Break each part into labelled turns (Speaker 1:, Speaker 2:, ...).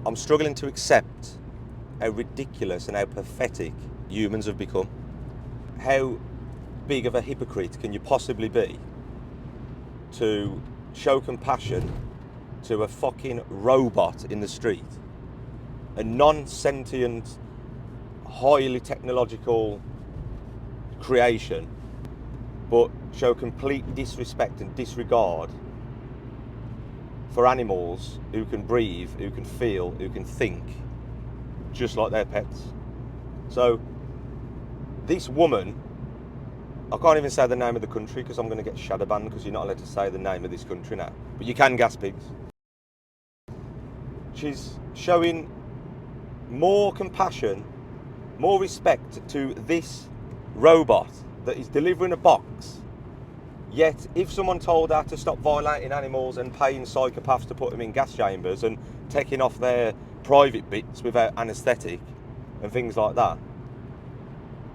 Speaker 1: I'm struggling to accept how ridiculous and how pathetic humans have become. How big of a hypocrite can you possibly be to show compassion to a fucking robot in the street, a non-sentient, highly technological creation, but show complete disrespect and disregard for animals who can breathe, who can feel, who can think, just like their pets. So this woman, I can't even say the name of the country because I'm going to get shadow banned because you're not allowed to say the name of this country now, but you can gas pigs. She's showing more compassion, more respect to this robot that is delivering a box. Yet, if someone told her to stop violating animals and paying psychopaths to put them in gas chambers and taking off their private bits without anaesthetic and things like that,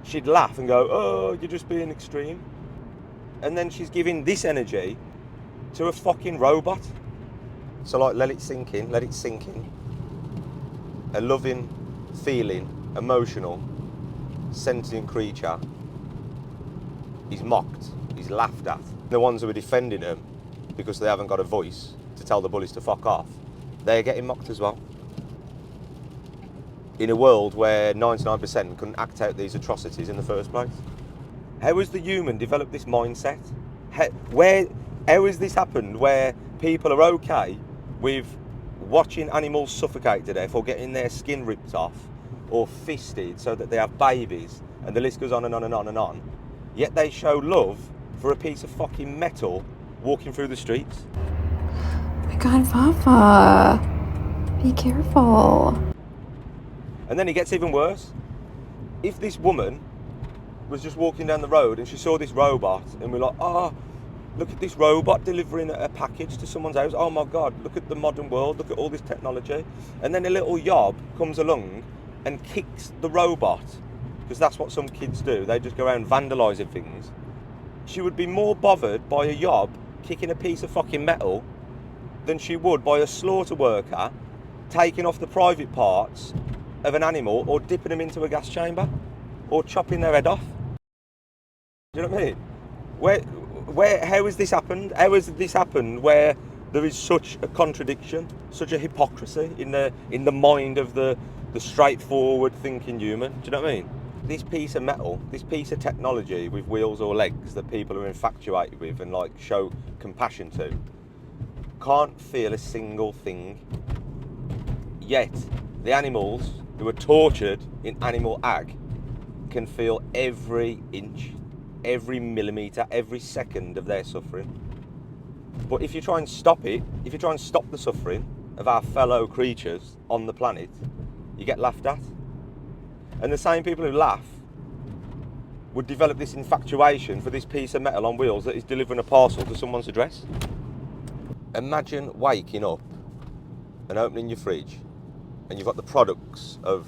Speaker 1: she'd laugh and go, oh, you're just being extreme. And then she's giving this energy to a fucking robot. So, like, let it sink in, let it sink in. A loving, feeling, emotional, sentient creature is mocked. He's laughed at. The ones who are defending him because they haven't got a voice to tell the bullies to fuck off, they're getting mocked as well. In a world where 99% couldn't act out these atrocities in the first place. How has the human developed this mindset? How has this happened where people are okay with watching animals suffocate to death or getting their skin ripped off or fisted so that they have babies, and the list goes on and on and on and on, yet they show love for a piece of fucking metal walking through the streets?
Speaker 2: Oh my God, Fafa, be careful.
Speaker 1: And then it gets even worse. If this woman was just walking down the road and she saw this robot and we're like, oh, look at this robot delivering a package to someone's house. Oh my God, look at the modern world, look at all this technology. And then a little yob comes along and kicks the robot, because that's what some kids do. They just go around vandalising things. She would be more bothered by a yob kicking a piece of fucking metal than she would by a slaughter worker taking off the private parts of an animal or dipping them into a gas chamber or chopping their head off. Do you know what I mean? How has this happened? How has this happened where there is such a contradiction, such a hypocrisy in the mind of the straightforward thinking human? Do you know what I mean? This piece of metal, this piece of technology with wheels or legs that people are infatuated with and like show compassion to, can't feel a single thing. Yet the animals who are tortured in animal ag can feel every inch, every millimetre, every second of their suffering. But if you try and stop it, if you try and stop the suffering of our fellow creatures on the planet, you get laughed at. And the same people who laugh would develop this infatuation for this piece of metal on wheels that is delivering a parcel to someone's address. Imagine waking up and opening your fridge and you've got the products of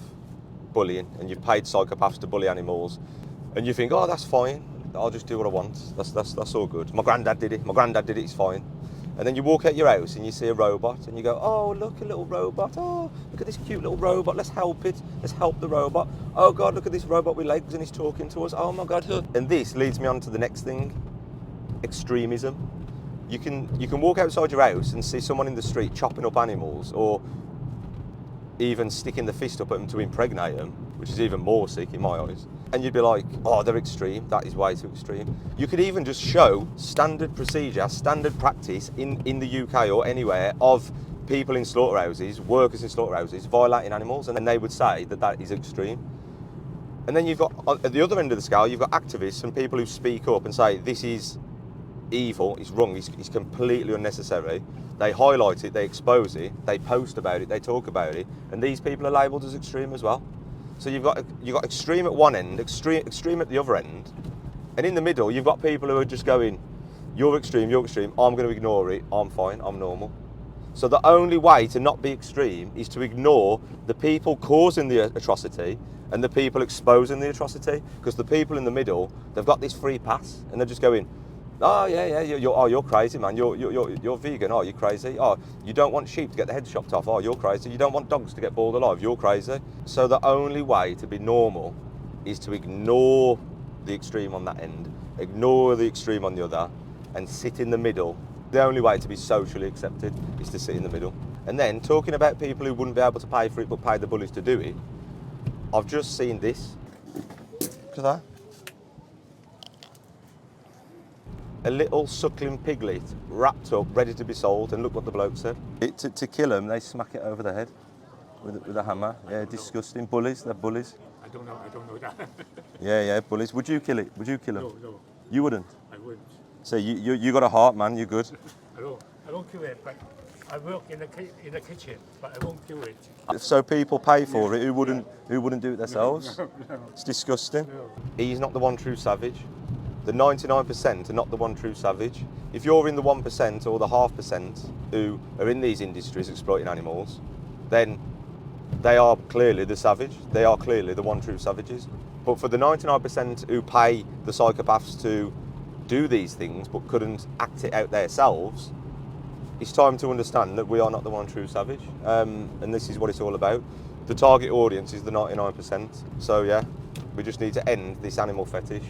Speaker 1: bullying and you've paid psychopaths to bully animals and you think, oh, that's fine, I'll just do what I want, that's all good. My granddad did it, it's fine. And then you walk out your house and you see a robot and you go, oh, look, a little robot. Oh, look at this cute little robot. Let's help it. Let's help the robot. Oh, God, look at this robot with legs and he's talking to us. Oh, my God. And this leads me on to the next thing, extremism. You can walk outside your house and see someone in the street chopping up animals or even sticking the fist up at them to impregnate them, which is even more sick in my eyes. And you'd be like, oh, they're extreme. That is way too extreme. You could even just show standard procedure, standard practice in the UK or anywhere of people in slaughterhouses, workers in slaughterhouses, violating animals, and then they would say that that is extreme. And then you've got, at the other end of the scale, you've got activists and people who speak up and say, this is evil, it's wrong, it's completely unnecessary. They highlight it, they expose it, they post about it, they talk about it, and these people are labelled as extreme as well. So you've got extreme at one end, extreme at the other end, and in the middle you've got people who are just going, you're extreme, I'm going to ignore it, I'm fine, I'm normal. So the only way to not be extreme is to ignore the people causing the atrocity and the people exposing the atrocity, because the people in the middle, they've got this free pass and they're just going, Oh yeah, you're crazy, man. You're vegan. Oh, you're crazy. Oh, you don't want sheep to get their heads chopped off. Oh, you're crazy. You don't want dogs to get boiled alive. You're crazy. So the only way to be normal is to ignore the extreme on that end, ignore the extreme on the other, and sit in the middle. The only way to be socially accepted is to sit in the middle. And then talking about people who wouldn't be able to pay for it but pay the bullies to do it, I've just seen this. Look at that. A little suckling piglet wrapped up, ready to be sold, and look what the bloke said. To kill them, they smack it over the head with a hammer. Yeah, disgusting. Bullies, they're bullies.
Speaker 3: I don't know that.
Speaker 1: Yeah, bullies. Would you kill it? Would you kill him?
Speaker 3: No.
Speaker 1: You wouldn't?
Speaker 3: I wouldn't.
Speaker 1: So you got a heart, man, you're good.
Speaker 3: I don't kill it, but I work in the kitchen, but I won't kill it.
Speaker 1: So people pay for it who wouldn't do it themselves?
Speaker 3: No.
Speaker 1: It's disgusting.
Speaker 3: No.
Speaker 1: He's not the one true savage. The 99% are not the one true savage. If you're in the 1% or the 0.5% who are in these industries exploiting animals, then they are clearly the savage. They are clearly the one true savages. But for the 99% who pay the psychopaths to do these things but couldn't act it out themselves, it's time to understand that we are not the one true savage. And this is what it's all about. The target audience is the 99%. So yeah, we just need to end this animal fetish.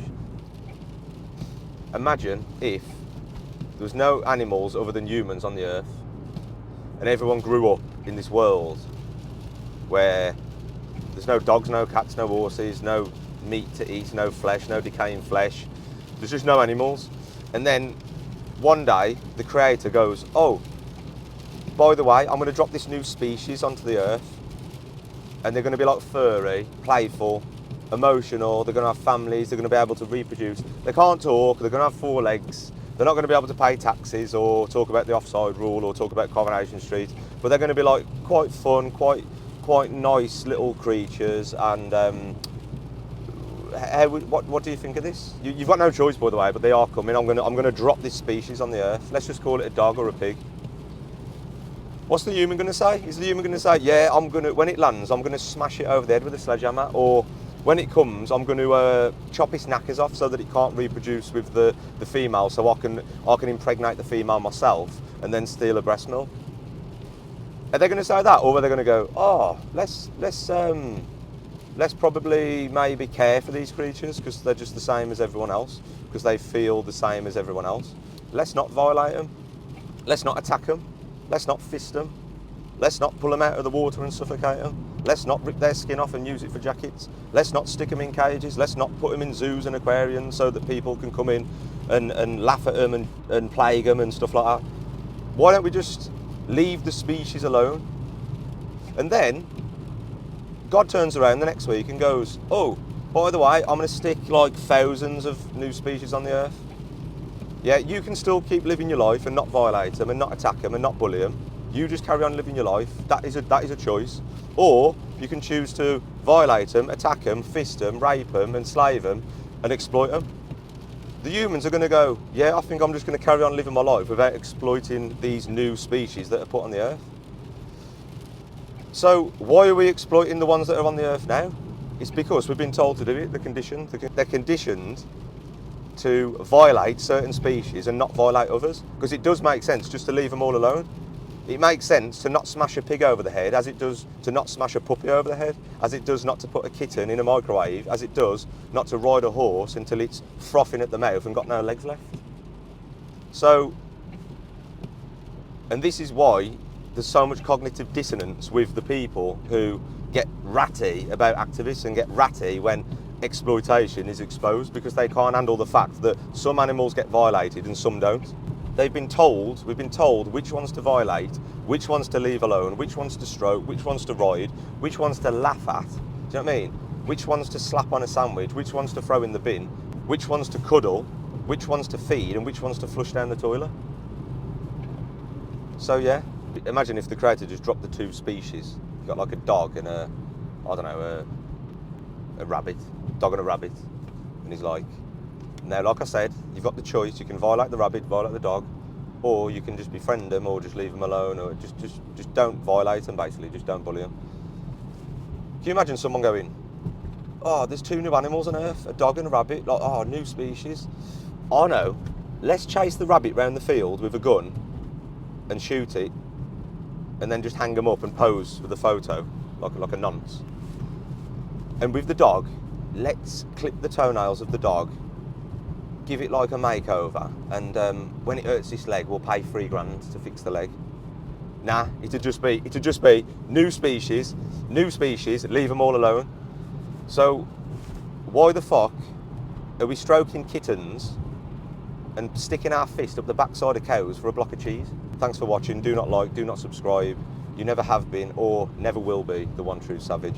Speaker 1: Imagine if there was no animals other than humans on the earth and everyone grew up in this world where there's no dogs, no cats, no horses, no meat to eat, no flesh, no decaying flesh. There's just no animals. And then one day the creator goes, oh, by the way, I'm going to drop this new species onto the earth and they're going to be like furry, playful, emotional, they're going to have families, they're going to be able to reproduce. They can't talk, they're going to have 4 legs, they're not going to be able to pay taxes or talk about the offside rule or talk about Coronation Street, but they're going to be like quite fun, quite nice little creatures. And what do you think of this? You've got no choice, by the way, but they are coming. I'm going to drop this species on the earth. Let's just call it a dog or a pig. What's the human going to say? Is the human going to say, yeah, when it lands, I'm going to smash it over the head with a sledgehammer? Or when it comes, I'm going to chop its knackers off so that it can't reproduce with the female, so I can impregnate the female myself and then steal her breast milk? Are they going to say that, or are they going to go, oh, let's probably maybe care for these creatures because they're just the same as everyone else, because they feel the same as everyone else. Let's not violate them. Let's not attack them. Let's not fist them. Let's not pull them out of the water and suffocate them. Let's not rip their skin off and use it for jackets. Let's not stick them in cages. Let's not put them in zoos and aquariums so that people can come in and laugh at them and plague them and stuff like that. Why don't we just leave the species alone? And then God turns around the next week and goes, oh, by the way, I'm going to stick like thousands of new species on the earth. Yeah, you can still keep living your life and not violate them and not attack them and not bully them. You just carry on living your life. That is a choice. Or you can choose to violate them, attack them, fist them, rape them, enslave them, and exploit them. The humans are going to go, yeah, I think I'm just going to carry on living my life without exploiting these new species that are put on the earth. So why are we exploiting the ones that are on the earth now? It's because we've been told to do it. They're conditioned to violate certain species and not violate others, because it does make sense just to leave them all alone. It makes sense to not smash a pig over the head as it does to not smash a puppy over the head, as it does not to put a kitten in a microwave, as it does not to ride a horse until it's frothing at the mouth and got no legs left. So, and this is why there's so much cognitive dissonance with the people who get ratty about activists and get ratty when exploitation is exposed, because they can't handle the fact that some animals get violated and some don't. We've been told which ones to violate, which ones to leave alone, which ones to stroke, which ones to ride, which ones to laugh at. Do you know what I mean? Which ones to slap on a sandwich, which ones to throw in the bin, which ones to cuddle, which ones to feed, and which ones to flush down the toilet. So yeah, imagine if the creator just dropped the 2 species. You've got like a dog and a rabbit, dog and a rabbit, and he's like, now, like I said, you've got the choice. You can violate the rabbit, violate the dog, or you can just befriend them, or just leave them alone, or just don't violate them. Basically, just don't bully them. Can you imagine someone going, "Oh, there's 2 new animals on Earth: a dog and a rabbit. Like, oh, new species. I know Let's chase the rabbit round the field with a gun and shoot it, and then just hang them up and pose for the photo like a nonce. And with the dog, let's clip the toenails of the dog, give it like a makeover, and when it hurts this leg, we'll pay £3 to fix the leg. Nah, it'd just be new species, leave them all alone. So why the fuck are we stroking kittens and sticking our fist up the backside of cows for a block of cheese? Thanks for watching. Do not like, do not subscribe. You never have been or never will be the one true savage.